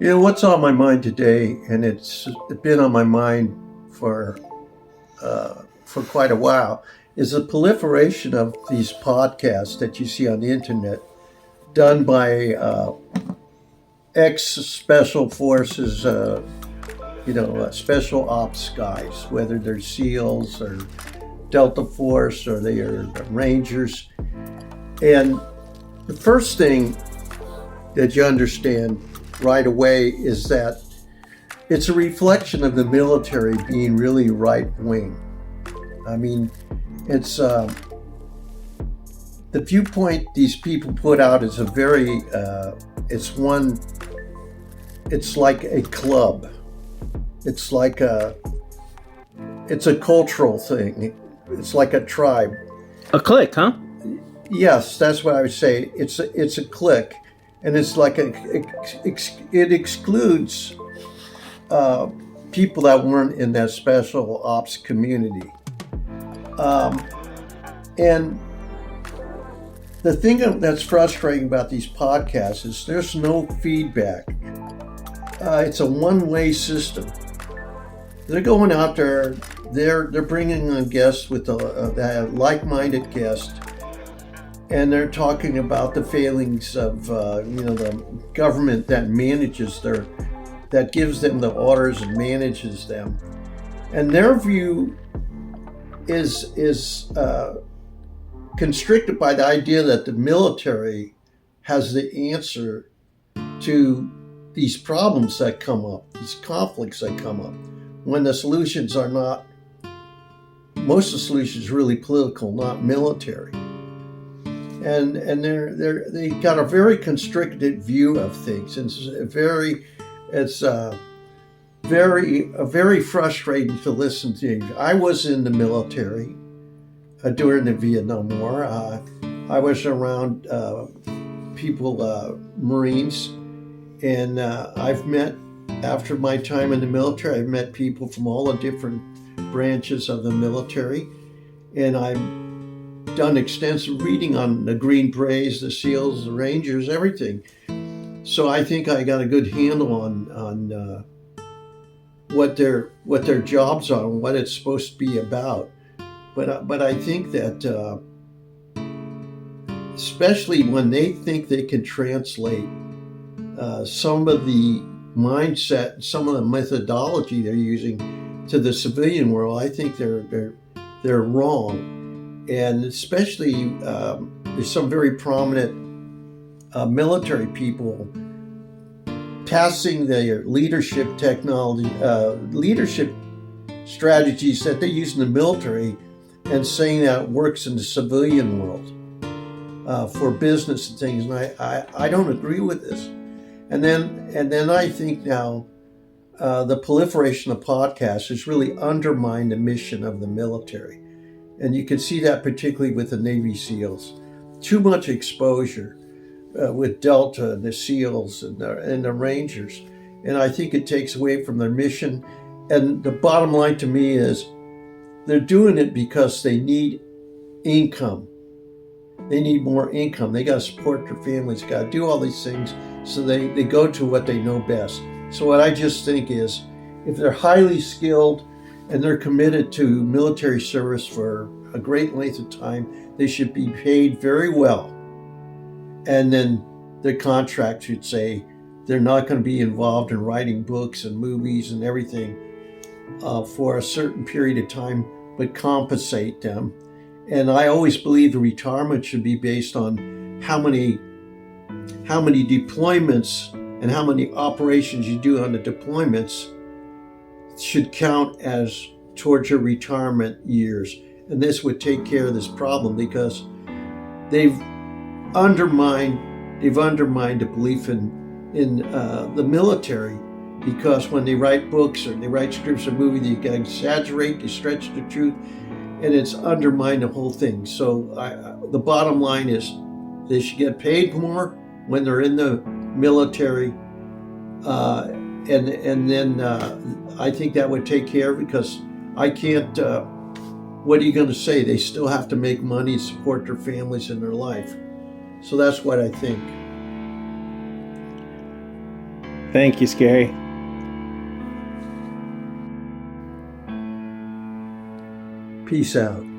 What's on my mind today, and it's been on my mind for quite a while, is the proliferation of these podcasts that you see on the internet, done by ex special forces, special ops guys, whether they're SEALs or Delta Force or they are Rangers. And the first thing that you understand right away is that it's a reflection of the military being really right wing. I mean, it's the viewpoint these people put out is a very, it's like a club. It's a cultural thing. It's like a tribe. A clique, huh? Yes, that's what I would say. It's a clique, and it's like it excludes people that weren't in that special ops community. And the thing that's frustrating about these podcasts is there's no feedback. It's a one-way system. They're going out there. They're bringing on guests with a like-minded guest, and they're talking about the failings of the government that manages that gives them the orders and manages them, and their view is constricted by the idea that the military has the answer to these problems that come up, these conflicts that come up, when the solutions are not. Most of the solutions are really political, not military, and they got a very constricted view of things. And it's very frustrating to listen to. I was in the military during the Vietnam War. I was around Marines, and I've met, after my time in the military, I've met people from all the different branches of the military, and I've done extensive reading on the Green Berets, the SEALs, the Rangers, everything. So I think I got a good handle on what their jobs are and what it's supposed to be about. But I think that especially when they think they can translate some of the mindset, some of the methodology they're using to the civilian world, I think they're wrong. And especially there's some very prominent military people passing their leadership technology, leadership strategies that they use in the military, and saying that it works in the civilian world for business and things. And I don't agree with this. And then I think now the proliferation of podcasts has really undermined the mission of the military. And you can see that particularly with the Navy SEALs. Too much exposure with Delta and the SEALs and the Rangers. And I think it takes away from their mission. And the bottom line to me is they're doing it because they need income. They need more income. They got to support their families, got to do all these things. So they go to what they know best. So what I just think is, if they're highly skilled and they're committed to military service for a great length of time, they should be paid very well. And then the contract should say they're not going to be involved in writing books and movies and everything for a certain period of time, but compensate them. And I always believe the retirement should be based on how many deployments and how many operations you do on the deployments should count as towards your retirement years. And this would take care of this problem, because they've undermined the belief in the military, because when they write books or they write scripts or movies, they can exaggerate, they stretch the truth, and it's undermined the whole thing. So the bottom line is they should get paid more when they're in the military, and then I think that would take care of it, because I can't. What are you going to say? They still have to make money, support their families and their life. So that's what I think. Thank you, Scary. Peace out.